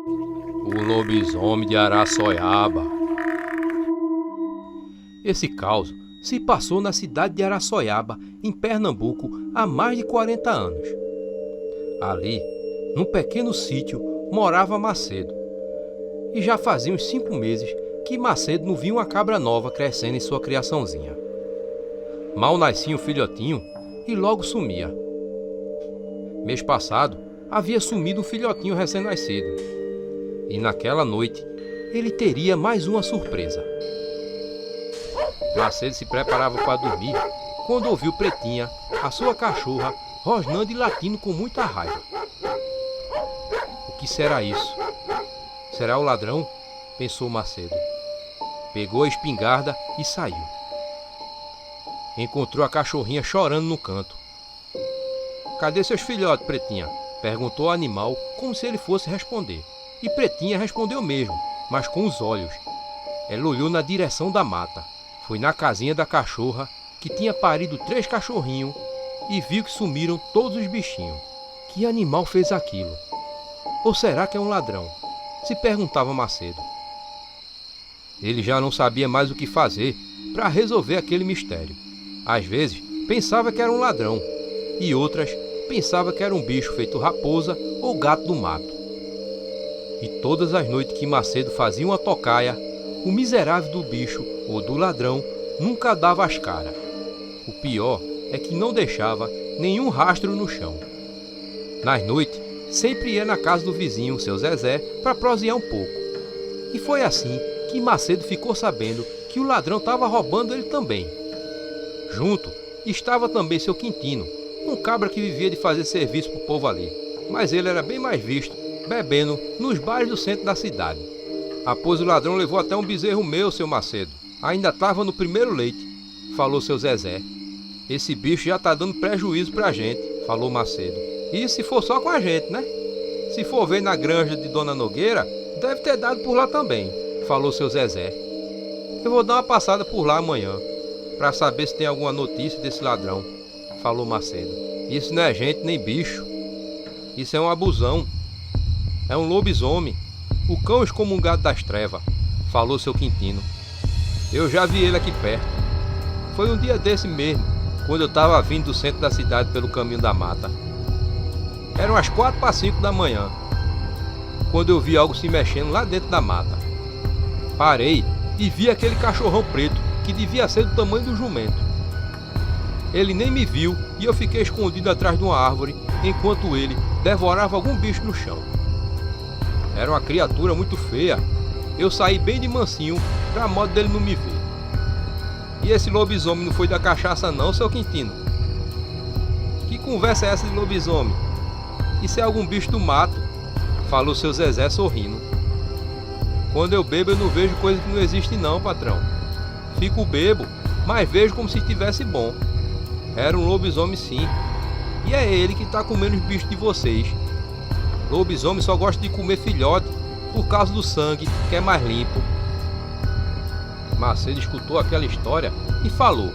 O lobisomem de Araçoiaba. Esse caos se passou na cidade de Araçoiaba, em Pernambuco, há mais de 40 anos. Ali, num pequeno sítio, morava Macedo. E já fazia uns 5 meses que Macedo não via uma cabra nova crescendo em sua criaçãozinha. Mal nascia um filhotinho e logo sumia. Mês passado, havia sumido um filhotinho recém-nascido. E naquela noite, ele teria mais uma surpresa. Macedo se preparava para dormir quando ouviu Pretinha, a sua cachorra, rosnando e latindo com muita raiva. O que será isso? Será o ladrão? Pensou Macedo. Pegou a espingarda e saiu. Encontrou a cachorrinha chorando no canto. Cadê seus filhotes, Pretinha? Perguntou o animal como se ele fosse responder. E Pretinha respondeu mesmo, mas com os olhos. Ela olhou na direção da mata. Foi na casinha da cachorra, que tinha parido 3 cachorrinhos, e viu que sumiram todos os bichinhos. Que animal fez aquilo? Ou será que é um ladrão? Se perguntava Macedo. Ele já não sabia mais o que fazer para resolver aquele mistério. Às vezes, pensava que era um ladrão, e outras pensava que era um bicho feito raposa ou gato do mato. E todas as noites que Macedo fazia uma tocaia, o miserável do bicho ou do ladrão nunca dava as caras. O pior é que não deixava nenhum rastro no chão. Nas noites, sempre ia na casa do vizinho, seu Zezé, para prosear um pouco. E foi assim que Macedo ficou sabendo que o ladrão estava roubando ele também. Junto estava também seu Quintino, um cabra que vivia de fazer serviço pro povo ali. Mas ele era bem mais visto, bebendo nos bares do centro da cidade. Após o ladrão levou até um bezerro meu, seu Macedo. Ainda estava no primeiro leite, falou seu Zezé. Esse bicho já tá dando prejuízo pra gente, falou Macedo. E se for só com a gente, né? Se for ver na granja de Dona Nogueira, deve ter dado por lá também, falou seu Zezé. Eu vou dar uma passada por lá amanhã, pra saber se tem alguma notícia desse ladrão, falou Macedo. Isso não é gente nem bicho. Isso é um abusão. É um lobisomem. O cão excomungado das trevas, falou seu Quintino. Eu já vi ele aqui perto. Foi um dia desse mesmo, quando eu estava vindo do centro da cidade pelo caminho da mata. Eram as 4 para 5 da manhã, quando eu vi algo se mexendo lá dentro da mata. Parei e vi aquele cachorrão preto, que devia ser do tamanho do jumento. Ele nem me viu e eu fiquei escondido atrás de uma árvore, enquanto ele devorava algum bicho no chão. Era uma criatura muito feia. Eu saí bem de mansinho, pra modo dele não me ver. E esse lobisomem não foi da cachaça não, seu Quintino? Que conversa é essa de lobisomem? Isso é algum bicho do mato, falou seu Zezé sorrindo. Quando eu bebo eu não vejo coisa que não existe não, patrão. Fico bebo, mas vejo como se estivesse bom. Era um lobisomem sim. E é ele que tá comendo os bichos de vocês. Lobisomem só gosta de comer filhote por causa do sangue, que é mais limpo. Macedo escutou aquela história e falou: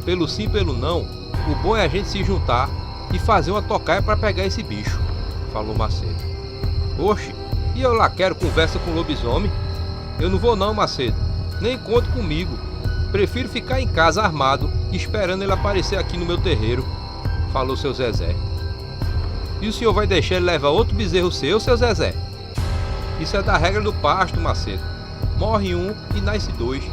pelo sim, pelo não, o bom é a gente se juntar e fazer uma tocaia para pegar esse bicho, falou Macedo. Oxe, e eu lá quero conversa com o lobisomem? Eu não vou não, Macedo, nem conte comigo. Prefiro ficar em casa armado, esperando ele aparecer aqui no meu terreiro, falou seu Zezé. E o senhor vai deixar ele levar outro bezerro seu Zezé? Isso é da regra do pasto, Macedo. Morre um e nasce 2.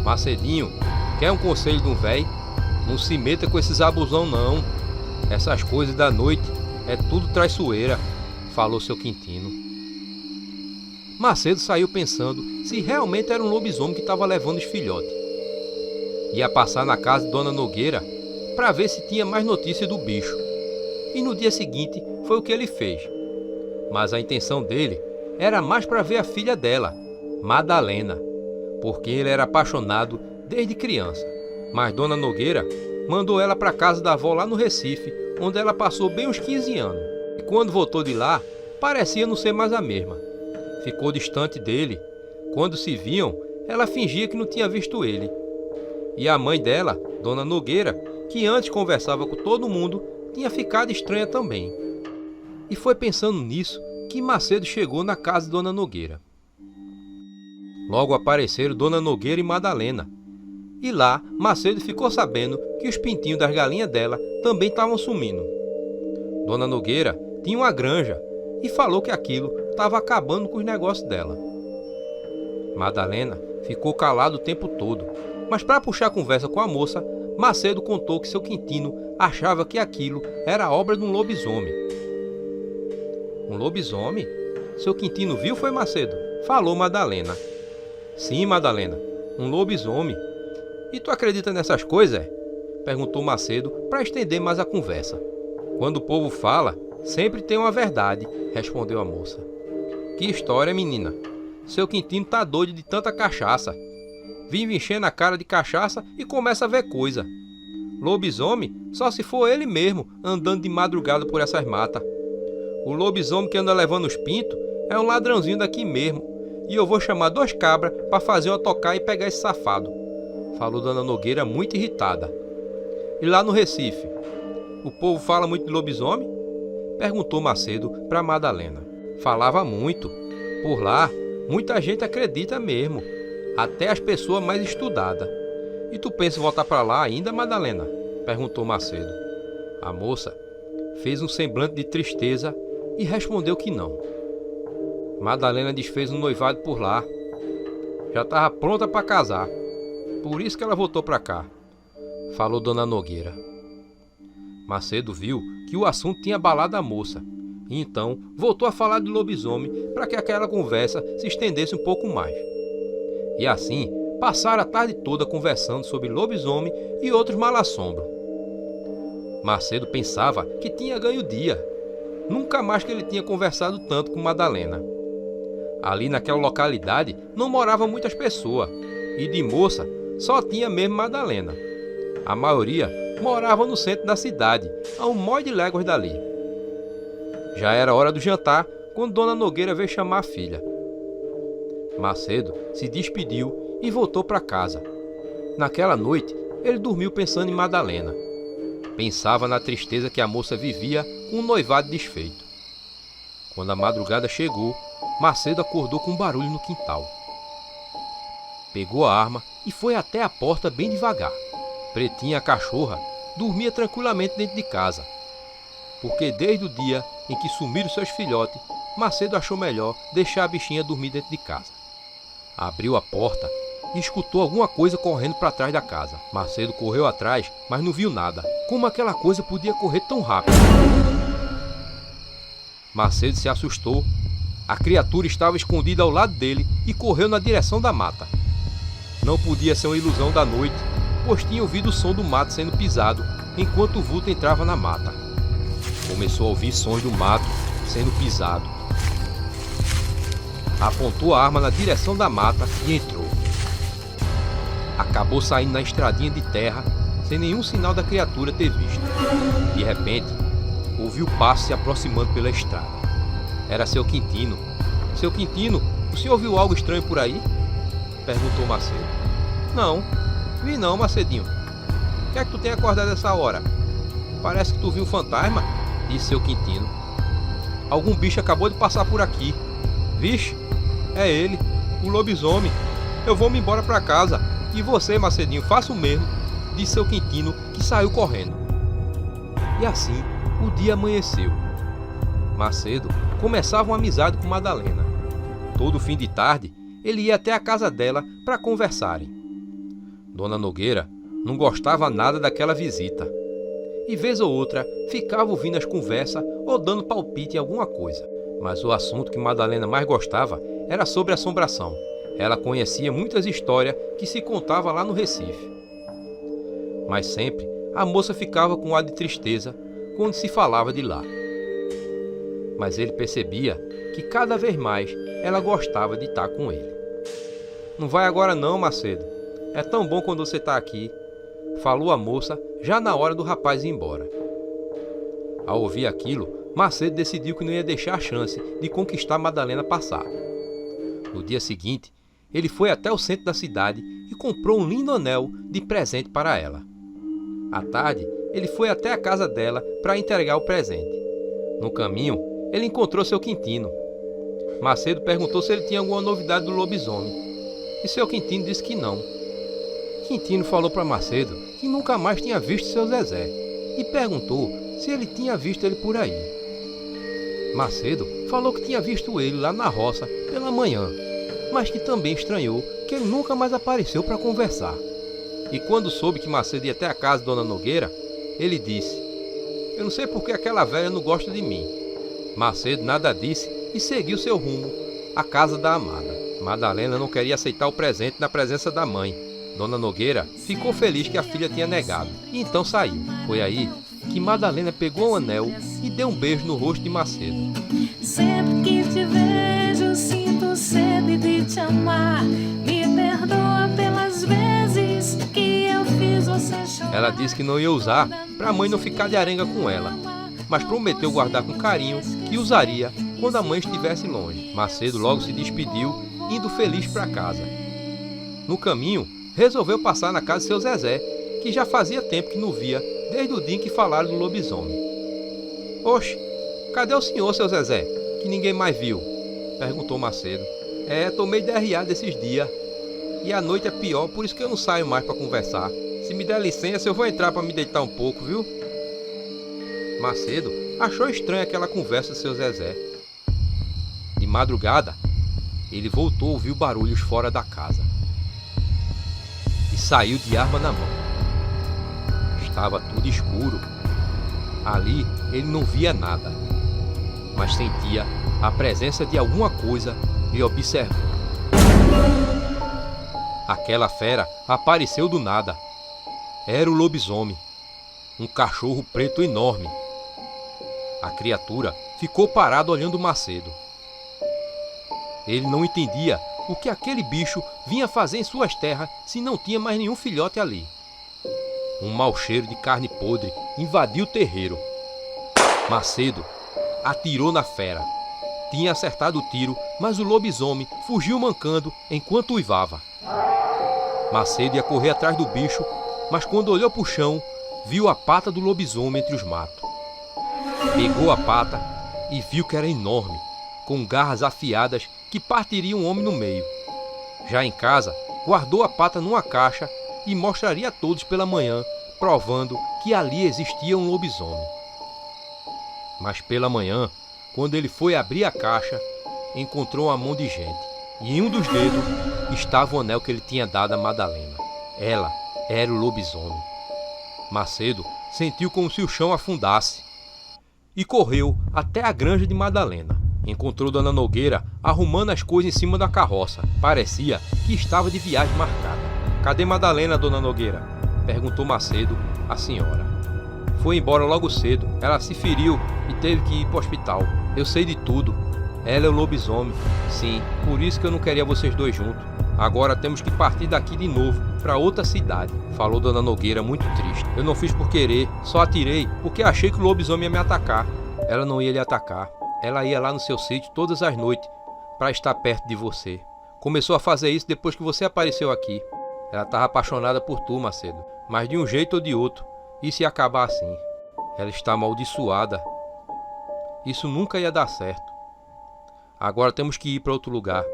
Macedinho, quer um conselho de um véi? Não se meta com esses abusão não. Essas coisas da noite é tudo traiçoeira, falou seu Quintino. Macedo saiu pensando se realmente era um lobisomem que estava levando os filhotes. Ia passar na casa de Dona Nogueira para ver se tinha mais notícia do bicho. E no dia seguinte foi o que ele fez. Mas a intenção dele era mais para ver a filha dela, Madalena, porque ele era apaixonado desde criança. Mas Dona Nogueira mandou ela para casa da avó lá no Recife, onde ela passou bem uns 15 anos. E quando voltou de lá, parecia não ser mais a mesma. Ficou distante dele. Quando se viam, ela fingia que não tinha visto ele. E a mãe dela, Dona Nogueira, que antes conversava com todo mundo, tinha ficado estranha também. E foi pensando nisso que Macedo chegou na casa de Dona Nogueira. Logo apareceram Dona Nogueira e Madalena. E lá, Macedo ficou sabendo que os pintinhos das galinhas dela também estavam sumindo. Dona Nogueira tinha uma granja e falou que aquilo estava acabando com os negócios dela. Madalena ficou calada o tempo todo, mas para puxar conversa com a moça, Macedo contou que seu Quintino achava que aquilo era obra de um lobisomem. Um lobisomem? Seu Quintino viu, foi, Macedo? Falou Madalena. Sim, Madalena, um lobisomem. E tu acredita nessas coisas, é? Perguntou Macedo para estender mais a conversa. Quando o povo fala, sempre tem uma verdade, respondeu a moça. Que história, menina? Seu Quintino tá doido de tanta cachaça. Vive enchendo a cara de cachaça e começa a ver coisa. Lobisomem só se for ele mesmo, andando de madrugada por essas matas. O lobisomem que anda levando os pintos é um ladrãozinho daqui mesmo. E eu vou chamar 2 cabras para fazer uma tocar e pegar esse safado, falou Dona Nogueira muito irritada. E lá no Recife, o povo fala muito de lobisomem? Perguntou Macedo para Madalena. Falava muito. Por lá, muita gente acredita mesmo, até as pessoas mais estudadas. E tu pensa em voltar para lá ainda, Madalena? Perguntou Macedo. A moça fez um semblante de tristeza e respondeu que não. Madalena desfez um noivado por lá. Já estava pronta para casar. Por isso que ela voltou para cá, falou Dona Nogueira. Macedo viu que o assunto tinha abalado a moça, e então voltou a falar de lobisomem para que aquela conversa se estendesse um pouco mais. E assim passaram a tarde toda conversando sobre lobisomem e outros mal-assombros. Macedo pensava que tinha ganho o dia. Nunca mais que ele tinha conversado tanto com Madalena. Ali naquela localidade não moravam muitas pessoas, e de moça só tinha mesmo Madalena. A maioria morava no centro da cidade, a 1 mói de léguas dali. Já era hora do jantar quando Dona Nogueira veio chamar a filha. Macedo se despediu e voltou para casa. Naquela noite, ele dormiu pensando em Madalena. Pensava na tristeza que a moça vivia com um noivado desfeito. Quando a madrugada chegou, Macedo acordou com um barulho no quintal. Pegou a arma e foi até a porta bem devagar. Pretinha, a cachorra, dormia tranquilamente dentro de casa. Porque desde o dia em que sumiram seus filhotes, Macedo achou melhor deixar a bichinha dormir dentro de casa. Abriu a porta e escutou alguma coisa correndo para trás da casa. Macedo correu atrás, mas não viu nada. Como aquela coisa podia correr tão rápido? Macedo se assustou. A criatura estava escondida ao lado dele e correu na direção da mata. Não podia ser uma ilusão da noite, pois tinha ouvido o som do mato sendo pisado enquanto o vulto entrava na mata. Começou a ouvir sons do mato sendo pisado. Apontou a arma na direção da mata e entrou. Acabou saindo na estradinha de terra sem nenhum sinal da criatura ter visto. De repente, ouviu passos se aproximando pela estrada. Era seu Quintino. Seu Quintino, o senhor viu algo estranho por aí? Perguntou Macedo. Não, vi não, Macedinho. O que é que tu tem acordado essa hora? Parece que tu viu um fantasma, disse seu Quintino. Algum bicho acabou de passar por aqui. Vixe, é ele, o lobisomem. Eu vou me embora para casa. E você, Macedinho, faça o mesmo, disse seu Quintino, que saiu correndo. E assim, o dia amanheceu. Macedo começava uma amizade com Madalena. Todo fim de tarde, ele ia até a casa dela para conversarem. Dona Nogueira não gostava nada daquela visita. E vez ou outra, ficava ouvindo as conversas ou dando palpite em alguma coisa. Mas o assunto que Madalena mais gostava era sobre assombração. Ela conhecia muitas histórias que se contava lá no Recife. Mas sempre a moça ficava com um ar de tristeza quando se falava de lá. Mas ele percebia que cada vez mais ela gostava de estar com ele. Não vai agora não, Macedo. É tão bom quando você está aqui, falou a moça já na hora do rapaz ir embora. Ao ouvir aquilo, Macedo decidiu que não ia deixar a chance de conquistar Madalena passar. No dia seguinte, ele foi até o centro da cidade e comprou um lindo anel de presente para ela. À tarde, ele foi até a casa dela para entregar o presente. No caminho, ele encontrou seu Quintino. Macedo perguntou se ele tinha alguma novidade do lobisomem, e seu Quintino disse que não. Quintino falou para Macedo que nunca mais tinha visto seu Zezé, e perguntou se ele tinha visto ele por aí. Macedo falou que tinha visto ele lá na roça pela manhã, mas que também estranhou que ele nunca mais apareceu para conversar. E quando soube que Macedo ia até a casa de Dona Nogueira, ele disse: "Eu não sei por que aquela velha não gosta de mim." Macedo nada disse e seguiu seu rumo, à casa da amada. Madalena não queria aceitar o presente na presença da mãe. Dona Nogueira ficou feliz que a filha tinha negado, e então saiu. Foi aí que Madalena pegou um anel e deu um beijo no rosto de Macedo. Sempre que te vejo, sinto sede de te amar. Me perdoa pelas vezes que eu fiz você chorar. Ela disse que não ia usar para a mãe não ficar de arenga com ela, mas prometeu guardar com carinho que usaria quando a mãe estivesse longe. Macedo logo se despediu, indo feliz para casa. No caminho, resolveu passar na casa de seu Zezé, que já fazia tempo que não via, desde o dia em que falaram do lobisomem. "Oxe, cadê o senhor, seu Zezé, que ninguém mais viu?" perguntou Macedo. "Tô meio derriado esses dias, e a noite é pior, por isso que eu não saio mais para conversar. Se me der licença, eu vou entrar para me deitar um pouco, viu?" Macedo achou estranha aquela conversa de seu Zezé. De madrugada, ele voltou a ouvir barulhos fora da casa e saiu de arma na mão. Estava tudo escuro. Ali ele não via nada, mas sentia a presença de alguma coisa lhe observando. Aquela fera apareceu do nada. Era o lobisomem, um cachorro preto enorme. A criatura ficou parada olhando Macedo. Ele não entendia o que aquele bicho vinha fazer em suas terras se não tinha mais nenhum filhote ali. Um mau cheiro de carne podre invadiu o terreiro. Macedo atirou na fera. Tinha acertado o tiro, mas o lobisomem fugiu mancando enquanto uivava. Macedo ia correr atrás do bicho, mas quando olhou para o chão, viu a pata do lobisomem entre os matos. Pegou a pata e viu que era enorme, com garras afiadas que partiriam um homem no meio. Já em casa, guardou a pata numa caixa e mostraria a todos pela manhã, provando que ali existia um lobisomem. Mas pela manhã, quando ele foi abrir a caixa, encontrou uma mão de gente, e em um dos dedos estava o anel que ele tinha dado a Madalena. Ela era o lobisomem. Macedo sentiu como se o chão afundasse e correu até a granja de Madalena. Encontrou Dona Nogueira arrumando as coisas em cima da carroça. Parecia que estava de viagem marcada. "Cadê Madalena, Dona Nogueira?" perguntou Macedo à senhora. "Foi embora logo cedo. Ela se feriu e teve que ir para o hospital. Eu sei de tudo. Ela é o lobisomem. Sim, por isso que eu não queria vocês dois juntos. Agora temos que partir daqui de novo para outra cidade", falou Dona Nogueira muito triste. "Eu não fiz por querer, só atirei porque achei que o lobisomem ia me atacar." "Ela não ia lhe atacar. Ela ia lá no seu sítio todas as noites para estar perto de você. Começou a fazer isso depois que você apareceu aqui. Ela estava apaixonada por tu, Macedo, mas de um jeito ou de outro, isso ia acabar assim. Ela está amaldiçoada. Isso nunca ia dar certo. Agora temos que ir para outro lugar."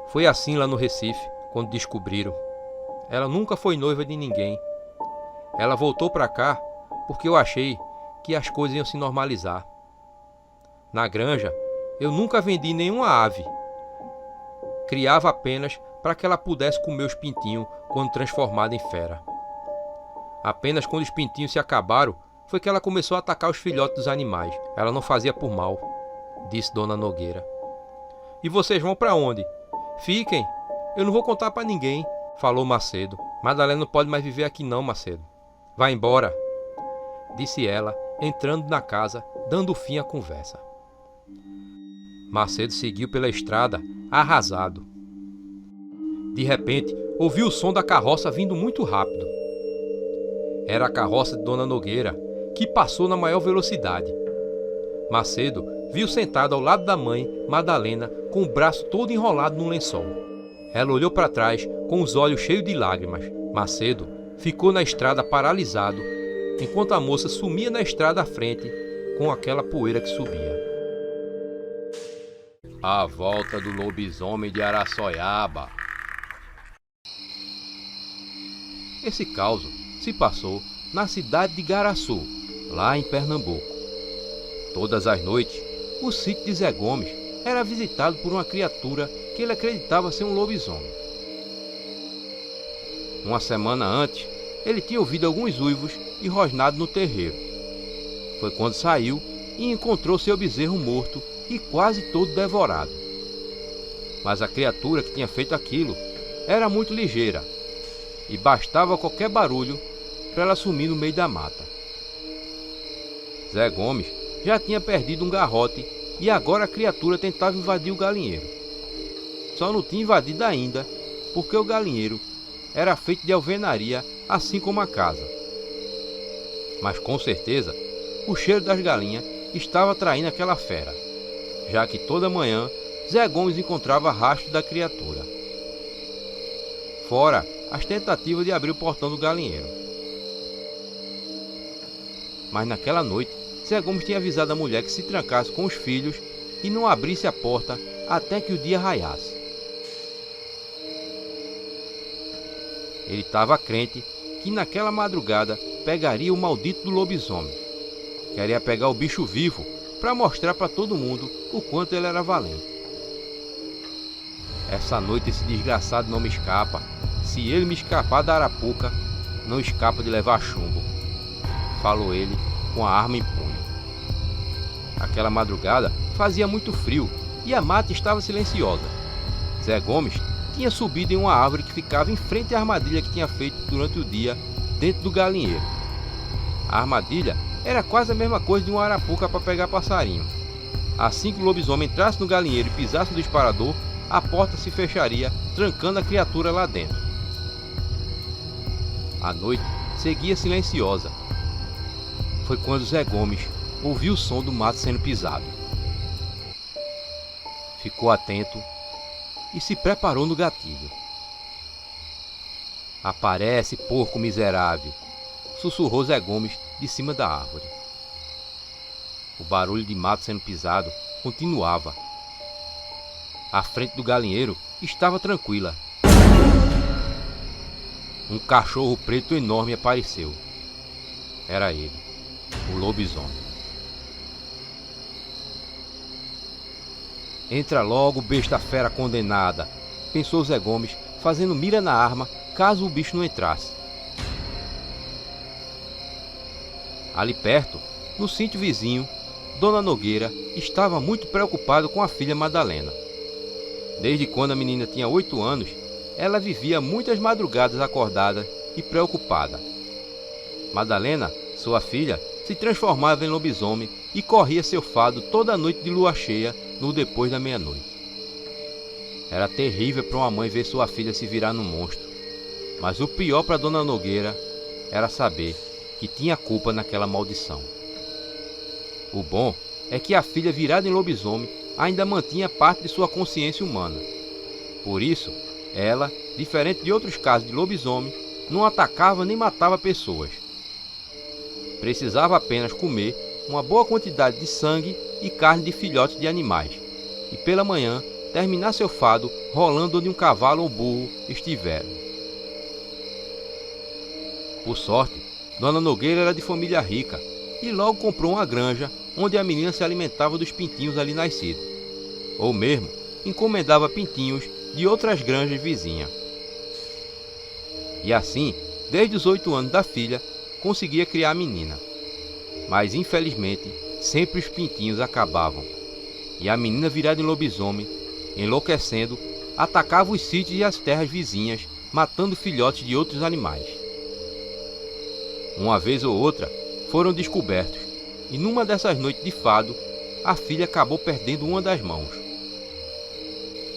Foi assim lá no Recife, quando descobriram. Ela nunca foi noiva de ninguém. Ela voltou para cá porque eu achei que as coisas iam se normalizar. Na granja, eu nunca vendi nenhuma ave. Criava apenas para que ela pudesse comer os pintinhos quando transformada em fera. Apenas quando os pintinhos se acabaram, foi que ela começou a atacar os filhotes dos animais. Ela não fazia por mal, disse Dona Nogueira. "E vocês vão para onde?" "Fiquem, eu não vou contar para ninguém", falou Macedo. "Madalena não pode mais viver aqui não, Macedo." "Vá embora", disse ela, entrando na casa, dando fim à conversa. Macedo seguiu pela estrada, arrasado. De repente, ouviu o som da carroça vindo muito rápido. Era a carroça de Dona Nogueira, que passou na maior velocidade. Macedo viu sentada ao lado da mãe, Madalena, com o braço todo enrolado num lençol. Ela olhou para trás, com os olhos cheios de lágrimas. Macedo ficou na estrada paralisado, enquanto a moça sumia na estrada à frente, com aquela poeira que subia. A volta do lobisomem de Araçoiaba. Esse caos se passou na cidade de Garaçu, lá em Pernambuco. Todas as noites, o sítio de Zé Gomes era visitado por uma criatura que ele acreditava ser um lobisomem. Uma semana antes, ele tinha ouvido alguns uivos e rosnado no terreiro. Foi quando saiu e encontrou seu bezerro morto e quase todo devorado. Mas a criatura que tinha feito aquilo era muito ligeira e bastava qualquer barulho para ela sumir no meio da mata. Zé Gomes já tinha perdido um garrote e agora a criatura tentava invadir o galinheiro. Só não tinha invadido ainda porque o galinheiro era feito de alvenaria, assim como a casa. Mas com certeza o cheiro das galinhas estava atraindo aquela fera, já que toda manhã Zé Gomes encontrava rastro da criatura. Fora as tentativas de abrir o portão do galinheiro. Mas naquela noite, Zé Gomes tinha avisado a mulher que se trancasse com os filhos e não abrisse a porta até que o dia raiasse. Ele estava crente que naquela madrugada pegaria o maldito do lobisomem. Queria pegar o bicho vivo para mostrar para todo mundo o quanto ele era valente. Essa noite esse desgraçado não me escapa. Se ele me escapar da arapuca, não escapa de levar chumbo, falou ele com a arma em punho. Aquela madrugada fazia muito frio e a mata estava silenciosa. Zé Gomes tinha subido em uma árvore que ficava em frente à armadilha que tinha feito durante o dia dentro do galinheiro. A armadilha era quase a mesma coisa de uma arapuca para pegar passarinho. Assim que o lobisomem entrasse no galinheiro e pisasse no disparador, a porta se fecharia, trancando a criatura lá dentro. A noite seguia silenciosa. Foi quando Zé Gomes ouviu o som do mato sendo pisado. Ficou atento e se preparou no gatilho. Aparece, porco miserável, sussurrou Zé Gomes de cima da árvore. O barulho de mato sendo pisado continuava. A frente do galinheiro estava tranquila. Um cachorro preto enorme apareceu. Era ele, o lobisomem. Entra logo, besta fera condenada, pensou Zé Gomes, fazendo mira na arma caso o bicho não entrasse. Ali perto, no sítio vizinho, Dona Nogueira estava muito preocupada com a filha Madalena. Desde quando a menina tinha 8 anos, ela vivia muitas madrugadas acordada e preocupada. Madalena, sua filha, se transformava em lobisomem e corria seu fado toda noite de lua cheia no depois da meia-noite. Era terrível para uma mãe ver sua filha se virar num monstro, mas o pior para Dona Nogueira era saber que tinha culpa naquela maldição. O bom é que a filha virada em lobisomem ainda mantinha parte de sua consciência humana. Por isso, ela, diferente de outros casos de lobisomem, não atacava nem matava pessoas. Precisava apenas comer uma boa quantidade de sangue e carne de filhotes de animais, e pela manhã terminar seu fado rolando onde um cavalo ou burro estiveram. Por sorte, Dona Nogueira era de família rica e logo comprou uma granja onde a menina se alimentava dos pintinhos ali nascidos, ou mesmo encomendava pintinhos de outras granjas vizinhas. E assim, desde os 8 anos da filha, conseguia criar a menina. Mas infelizmente, sempre os pintinhos acabavam, e a menina virada em lobisomem, enlouquecendo, atacava os sítios e as terras vizinhas, matando filhotes de outros animais. Uma vez ou outra, foram descobertos, e numa dessas noites de fado, a filha acabou perdendo uma das mãos.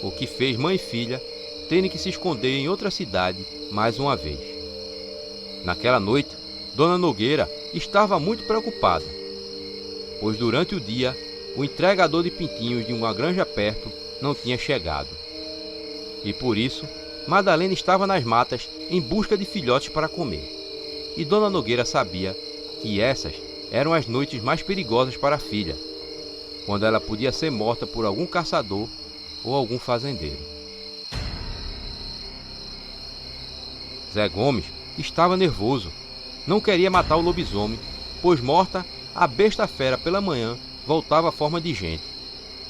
O que fez mãe e filha terem que se esconder em outra cidade mais uma vez. Naquela noite, Dona Nogueira estava muito preocupada, pois durante o dia, o entregador de pintinhos de uma granja perto não tinha chegado. E por isso, Madalena estava nas matas em busca de filhotes para comer. E Dona Nogueira sabia que essas eram as noites mais perigosas para a filha, quando ela podia ser morta por algum caçador ou algum fazendeiro. Zé Gomes estava nervoso, não queria matar o lobisomem, pois morta, a besta fera pela manhã voltava à forma de gente,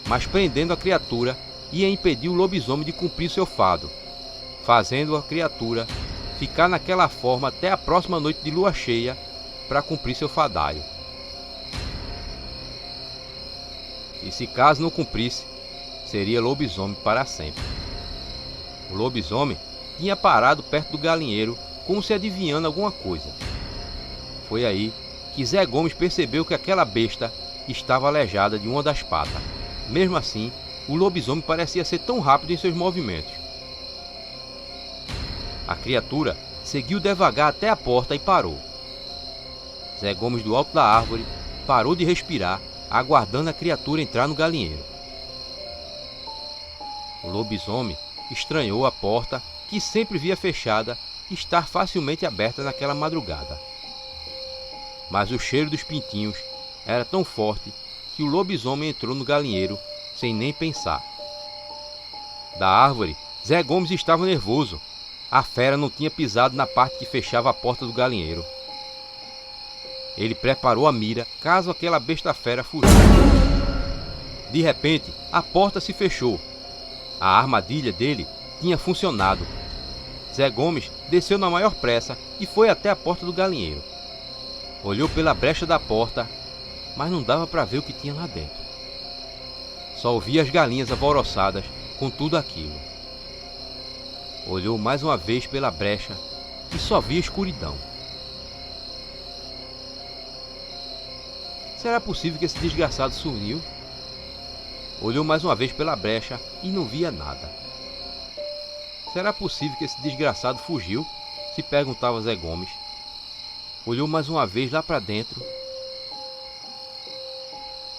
mas prendendo a criatura ia impedir o lobisomem de cumprir seu fado, fazendo a criatura ficar naquela forma até a próxima noite de lua cheia para cumprir seu fadaio. E se caso não cumprisse, seria lobisomem para sempre. O lobisomem tinha parado perto do galinheiro como se adivinhando alguma coisa. Foi aí que Zé Gomes percebeu que aquela besta estava aleijada de uma das patas. Mesmo assim, o lobisomem parecia ser tão rápido em seus movimentos. A criatura seguiu devagar até a porta e parou. Zé Gomes, do alto da árvore, parou de respirar, aguardando a criatura entrar no galinheiro. O lobisomem estranhou a porta, que sempre via fechada, estar facilmente aberta naquela madrugada. Mas o cheiro dos pintinhos era tão forte que o lobisomem entrou no galinheiro sem nem pensar. Da árvore, Zé Gomes estava nervoso. A fera não tinha pisado na parte que fechava a porta do galinheiro. Ele preparou a mira caso aquela besta fera fugisse. De repente, a porta se fechou. A armadilha dele tinha funcionado. Zé Gomes desceu na maior pressa e foi até a porta do galinheiro. Olhou pela brecha da porta, mas não dava para ver o que tinha lá dentro. Só ouvia as galinhas alvoroçadas com tudo aquilo. Olhou mais uma vez pela brecha e só via escuridão. Será possível que esse desgraçado sumiu? Olhou mais uma vez pela brecha e não via nada. Será possível que esse desgraçado fugiu? Se perguntava Zé Gomes. Olhou mais uma vez lá para dentro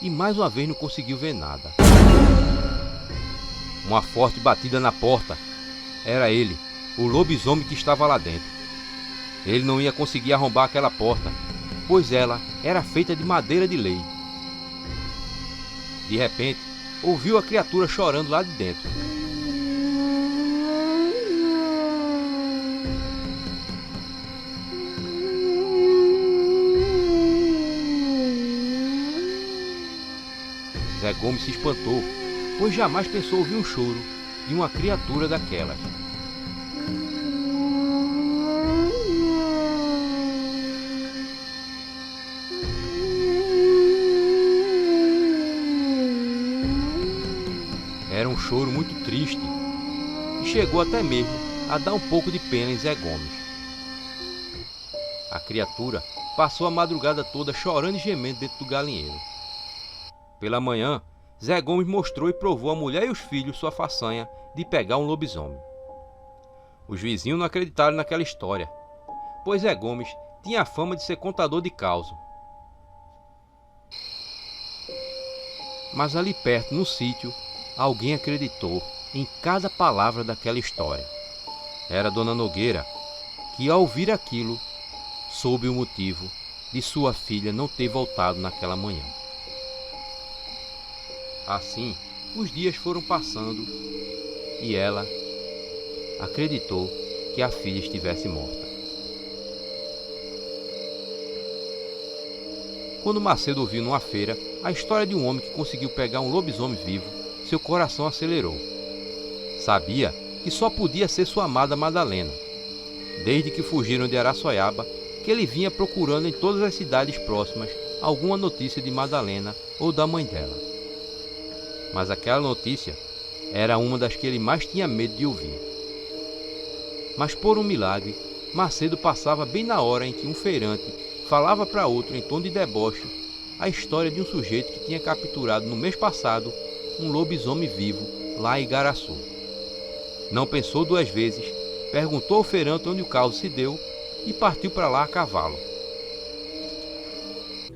e mais uma vez não conseguiu ver nada. Uma forte batida na porta. Era ele, o lobisomem que estava lá dentro. Ele não ia conseguir arrombar aquela porta, pois ela era feita de madeira de lei. De repente, ouviu a criatura chorando lá de dentro. Zé Gomes se espantou, pois jamais pensou ouvir um choro de uma criatura daquelas. Era um choro muito triste e chegou até mesmo a dar um pouco de pena em Zé Gomes. A criatura passou a madrugada toda chorando e gemendo dentro do galinheiro. Pela manhã, Zé Gomes mostrou e provou à mulher e os filhos sua façanha de pegar um lobisomem. Os vizinhos não acreditaram naquela história, pois Zé Gomes tinha a fama de ser contador de causo. Mas ali perto, no sítio, alguém acreditou em cada palavra daquela história. Era Dona Nogueira, que ao ouvir aquilo, soube o motivo de sua filha não ter voltado naquela manhã. Assim, os dias foram passando e ela acreditou que a filha estivesse morta. Quando Macedo ouviu numa feira a história de um homem que conseguiu pegar um lobisomem vivo, seu coração acelerou. Sabia que só podia ser sua amada Madalena. Desde que fugiram de Araçoiaba, que ele vinha procurando em todas as cidades próximas alguma notícia de Madalena ou da mãe dela. Mas aquela notícia era uma das que ele mais tinha medo de ouvir. Mas por um milagre, Macedo passava bem na hora em que um feirante falava para outro em tom de deboche a história de um sujeito que tinha capturado no mês passado um lobisomem vivo lá em Igaraçu. Não pensou duas vezes, perguntou ao feirante onde o caso se deu e partiu para lá a cavalo.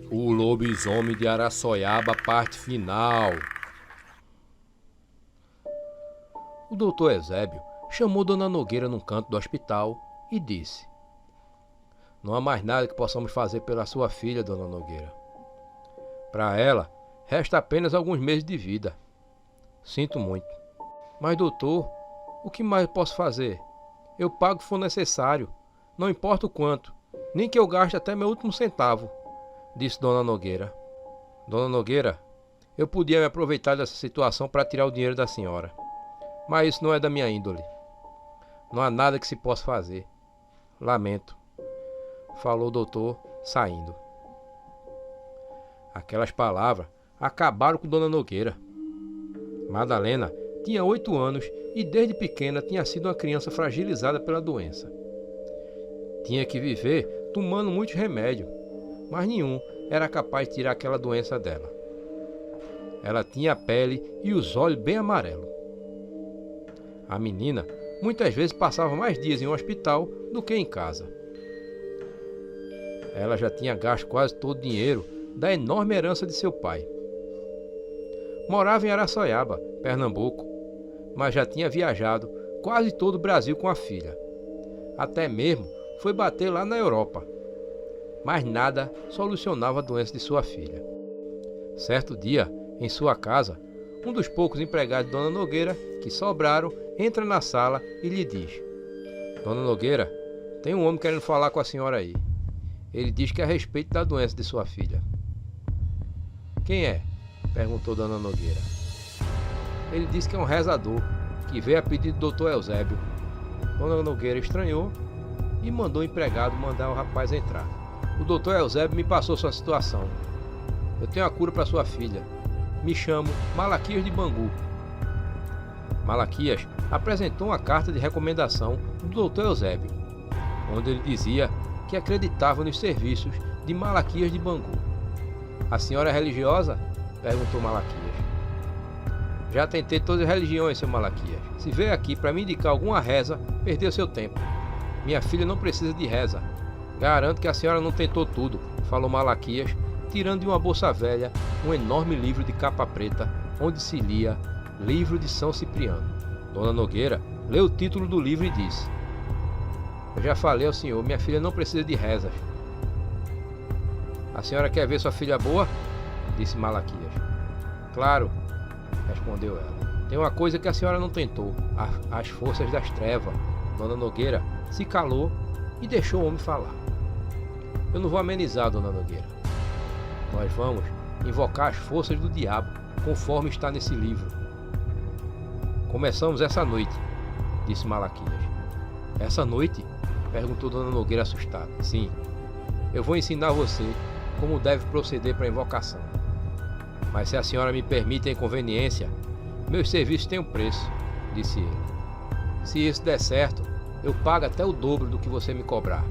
O lobisomem de Araçoiaba, parte final. O doutor Eusébio chamou Dona Nogueira num canto do hospital e disse: Não há mais nada que possamos fazer pela sua filha, Dona Nogueira. Para ela, Resta apenas alguns meses de vida. Sinto muito. Mas, doutor, o que mais posso fazer? Eu pago o que for necessário, não importa o quanto, nem que eu gaste até meu último centavo, disse Dona Nogueira. Dona Nogueira, eu podia me aproveitar dessa situação para tirar o dinheiro da senhora, mas isso não é da minha índole. Não há nada que se possa fazer. Lamento, falou o doutor, saindo. Aquelas palavras acabaram com Dona Nogueira. Madalena tinha 8 anos e desde pequena tinha sido uma criança fragilizada pela doença. Tinha que viver tomando muitos remédios, mas nenhum era capaz de tirar aquela doença dela. Ela tinha a pele e os olhos bem amarelos. A menina muitas vezes passava mais dias em um hospital do que em casa. Ela já tinha gasto quase todo o dinheiro da enorme herança de seu pai. Morava em Araçoiaba, Pernambuco, mas já tinha viajado quase todo o Brasil com a filha. Até mesmo foi bater lá na Europa. Mas nada solucionava a doença de sua filha. Certo dia, em sua casa, um dos poucos empregados de Dona Nogueira que sobraram entra na sala e lhe diz: Dona Nogueira, tem um homem querendo falar com a senhora aí. Ele diz que é a respeito da doença de sua filha. Quem é? Perguntou Dona Nogueira. Ele disse que é um rezador, que veio a pedido do Dr. Eusébio. Dona Nogueira estranhou e mandou o empregado mandar o rapaz entrar. O Dr. Eusébio me passou sua situação. Eu tenho a cura para sua filha. Me chamo Malaquias de Bangu. Malaquias apresentou uma carta de recomendação do Dr. Eusébio, onde ele dizia que acreditava nos serviços de Malaquias de Bangu. A senhora é religiosa? Perguntou Malaquias. Já tentei todas as religiões, seu Malaquias. Se veio aqui para me indicar alguma reza, perdeu seu tempo. Minha filha não precisa de reza. Garanto que a senhora não tentou tudo, falou Malaquias, tirando de uma bolsa velha um enorme livro de capa preta, onde se lia Livro de São Cipriano. Dona Nogueira leu o título do livro e disse: Eu já falei ao senhor, minha filha não precisa de rezas. A senhora quer ver sua filha boa? Disse Malaquias. Claro, respondeu ela. Tem uma coisa que a senhora não tentou, as forças das trevas. Dona Nogueira se calou e deixou o homem falar. Eu não vou amenizar, Dona Nogueira. Nós vamos invocar as forças do diabo, conforme está nesse livro. Começamos essa noite, disse Malaquias. Essa noite? Perguntou Dona Nogueira assustada. Sim, eu vou ensinar você como deve proceder para a invocação. Mas se a senhora me permite a inconveniência, meus serviços têm um preço, disse ele. Se isso der certo, eu pago até o dobro do que você me cobrar.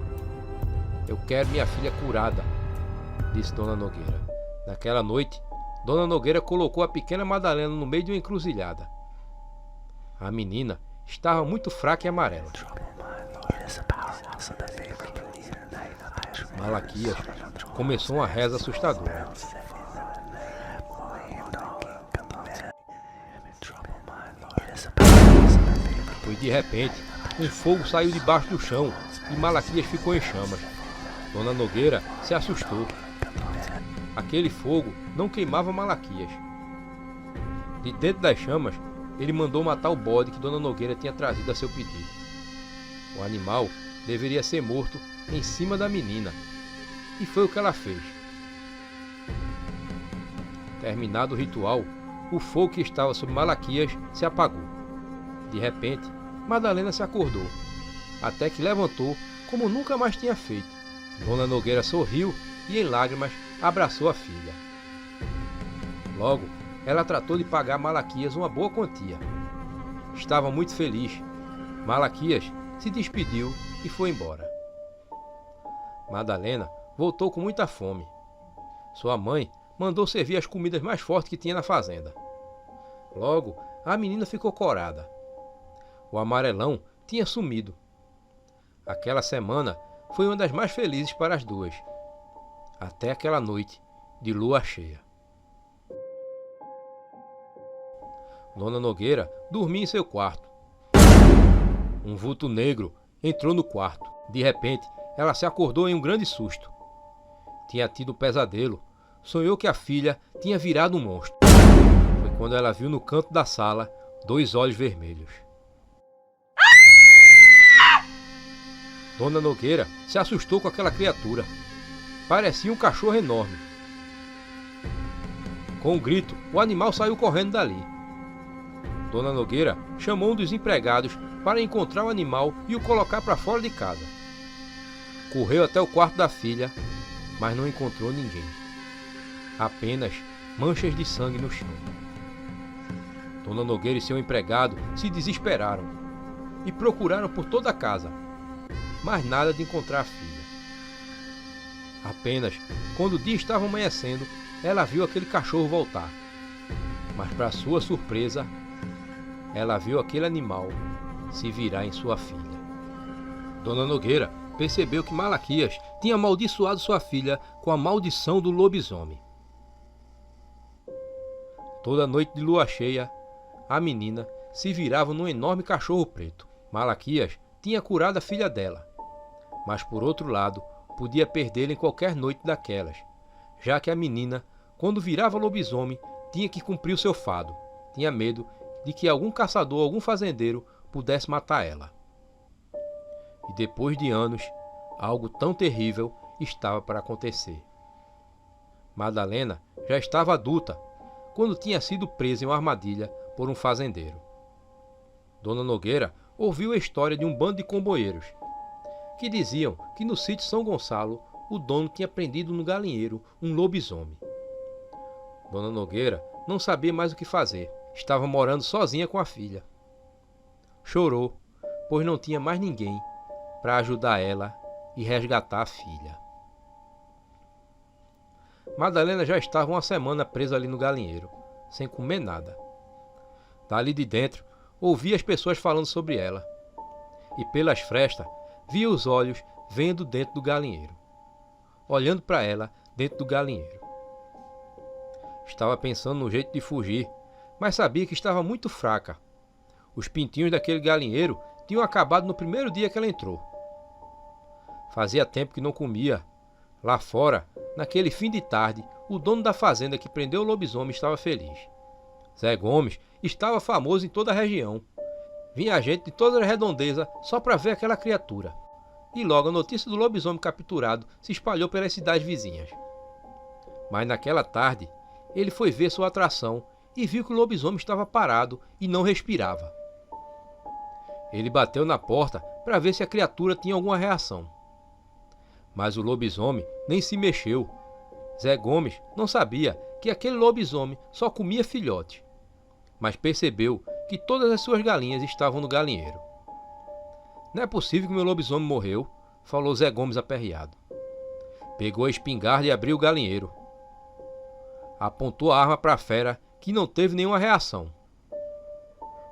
Eu quero minha filha curada, disse Dona Nogueira. Naquela noite, Dona Nogueira colocou a pequena Madalena no meio de uma encruzilhada. A menina estava muito fraca e amarela. Malaquias começou uma reza assustadora. Pois de repente, um fogo saiu debaixo do chão e Malaquias ficou em chamas. Dona Nogueira se assustou. Aquele fogo não queimava Malaquias. De dentro das chamas, ele mandou matar o bode que Dona Nogueira tinha trazido a seu pedido. O animal deveria ser morto em cima da menina. E foi o que ela fez. Terminado o ritual, o fogo que estava sobre Malaquias se apagou. De repente, Madalena se acordou, até que levantou como nunca mais tinha feito. Dona Nogueira sorriu e, em lágrimas, abraçou a filha. Logo, ela tratou de pagar a Malaquias uma boa quantia. Estava muito feliz. Malaquias se despediu e foi embora. Madalena voltou com muita fome. Sua mãe mandou servir as comidas mais fortes que tinha na fazenda. Logo, a menina ficou corada. O amarelão tinha sumido. Aquela semana foi uma das mais felizes para as duas, até aquela noite de lua cheia. Dona Nogueira dormia em seu quarto. Um vulto negro entrou no quarto. De repente, ela se acordou em um grande susto. Tinha tido um pesadelo. sonhou que a filha tinha virado um monstro. Foi quando ela viu no canto da sala 2 olhos vermelhos. Dona Nogueira se assustou com aquela criatura. Parecia um cachorro enorme. Com um grito, o animal saiu correndo dali. Dona Nogueira chamou um dos empregados para encontrar o animal e o colocar para fora de casa. Correu até o quarto da filha, mas não encontrou ninguém. Apenas manchas de sangue no chão. Dona Nogueira e seu empregado se desesperaram e procuraram por toda a casa, mas nada de encontrar a filha. Apenas, quando o dia estava amanhecendo, ela viu aquele cachorro voltar. Mas, para sua surpresa, ela viu aquele animal se virar em sua filha. Dona Nogueira percebeu que Malaquias tinha amaldiçoado sua filha com a maldição do lobisomem. Toda noite de lua cheia, a menina se virava num enorme cachorro preto. Malaquias tinha curado a filha dela, mas por outro lado, podia perdê-la em qualquer noite daquelas, já que a menina, quando virava lobisomem, tinha que cumprir o seu fado. Tinha medo de que algum caçador ou algum fazendeiro pudesse matar ela. E depois de anos, algo tão terrível estava para acontecer. Madalena já estava adulta quando tinha sido presa em uma armadilha por um fazendeiro. Dona Nogueira ouviu a história de um bando de comboieiros que diziam que no sítio São Gonçalo o dono tinha prendido no galinheiro um lobisomem. Dona Nogueira não sabia mais o que fazer. Estava morando sozinha com a filha. Chorou, pois não tinha mais ninguém para ajudar ela e resgatar a filha. Madalena já estava uma semana presa ali no galinheiro, sem comer nada. Dali de dentro, ouvia as pessoas falando sobre ela. E pelas frestas, via os olhos vendo dentro do galinheiro, olhando para ela dentro do galinheiro. Estava pensando no jeito de fugir, mas sabia que estava muito fraca. Os pintinhos daquele galinheiro tinham acabado no primeiro dia que ela entrou. Fazia tempo que não comia. Lá fora, naquele fim de tarde, o dono da fazenda que prendeu o lobisomem estava feliz. Zé Gomes estava famoso em toda a região. Vinha gente de toda a redondeza só para ver aquela criatura. E logo a notícia do lobisomem capturado se espalhou pelas cidades vizinhas. Mas naquela tarde, ele foi ver sua atração e viu que o lobisomem estava parado e não respirava. Ele bateu na porta para ver se a criatura tinha alguma reação. Mas o lobisomem nem se mexeu. Zé Gomes não sabia que aquele lobisomem só comia filhote, mas percebeu que todas as suas galinhas estavam no galinheiro. Não é possível que meu lobisomem morreu, falou Zé Gomes aperreado. Pegou a espingarda e abriu o galinheiro. Apontou a arma para a fera, que não teve nenhuma reação.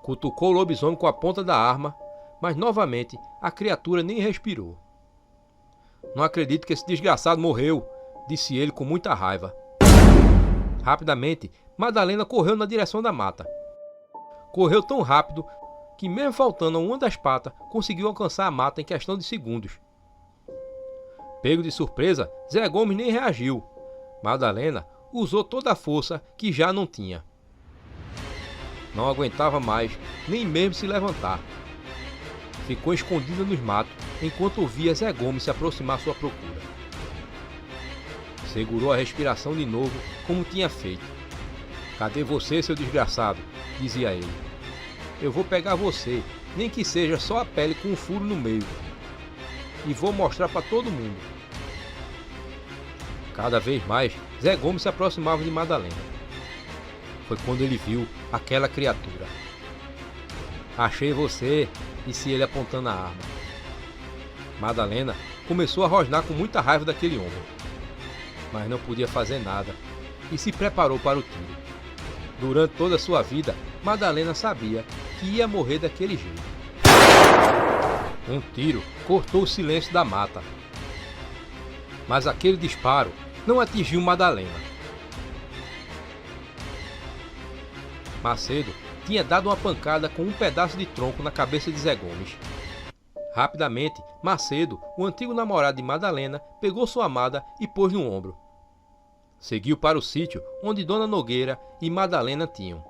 Cutucou o lobisomem com a ponta da arma, mas novamente a criatura nem respirou. Não acredito que esse desgraçado morreu, disse ele com muita raiva. Rapidamente, Madalena correu na direção da mata. Correu tão rápido que, mesmo faltando uma das patas, conseguiu alcançar a mata em questão de segundos. Pego de surpresa, Zé Gomes nem reagiu. Madalena usou toda a força que já não tinha. Não aguentava mais, nem mesmo se levantar. Ficou escondida nos matos, enquanto ouvia Zé Gomes se aproximar à sua procura. Segurou a respiração de novo, como tinha feito. "Cadê você, seu desgraçado?" dizia ele. "Eu vou pegar você, nem que seja só a pele com um furo no meio. E vou mostrar para todo mundo." Cada vez mais, Zé Gomes se aproximava de Madalena. Foi quando ele viu aquela criatura. "Achei você", disse ele apontando a arma. Madalena começou a rosnar com muita raiva daquele homem, mas não podia fazer nada e se preparou para o tiro. Durante toda a sua vida, Madalena sabia que ia morrer daquele jeito. Um tiro cortou o silêncio da mata, mas aquele disparo não atingiu Madalena. Macedo tinha dado uma pancada com um pedaço de tronco na cabeça de Zé Gomes. Rapidamente, Macedo, o antigo namorado de Madalena, pegou sua amada e pôs no ombro. Seguiu para o sítio onde Dona Nogueira e Madalena tinham.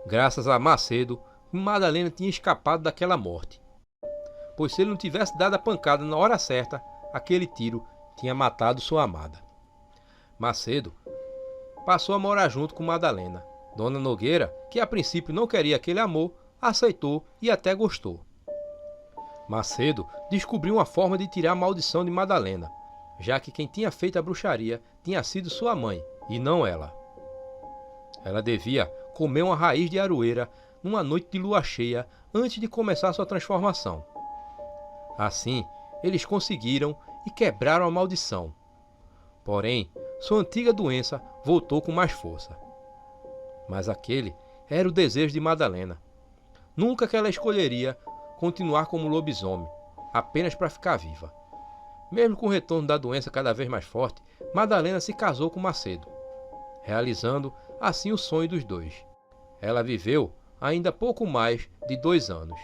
Graças a Macedo, Madalena tinha escapado daquela morte, pois se ele não tivesse dado a pancada na hora certa, aquele tiro tinha matado sua amada. Macedo passou a morar junto com Madalena. Dona Nogueira, que a princípio não queria aquele amor, aceitou e até gostou. Macedo descobriu uma forma de tirar a maldição de Madalena, já que quem tinha feito a bruxaria tinha sido sua mãe, e não ela. Ela devia comer uma raiz de aroeira numa noite de lua cheia antes de começar sua transformação. Assim, eles conseguiram e quebraram a maldição. Porém, sua antiga doença voltou com mais força. Mas aquele era o desejo de Madalena. Nunca que ela escolheria continuar como lobisomem, apenas para ficar viva. Mesmo com o retorno da doença cada vez mais forte, Madalena se casou com Macedo, realizando assim o sonho dos dois. Ela viveu ainda pouco mais de 2 anos.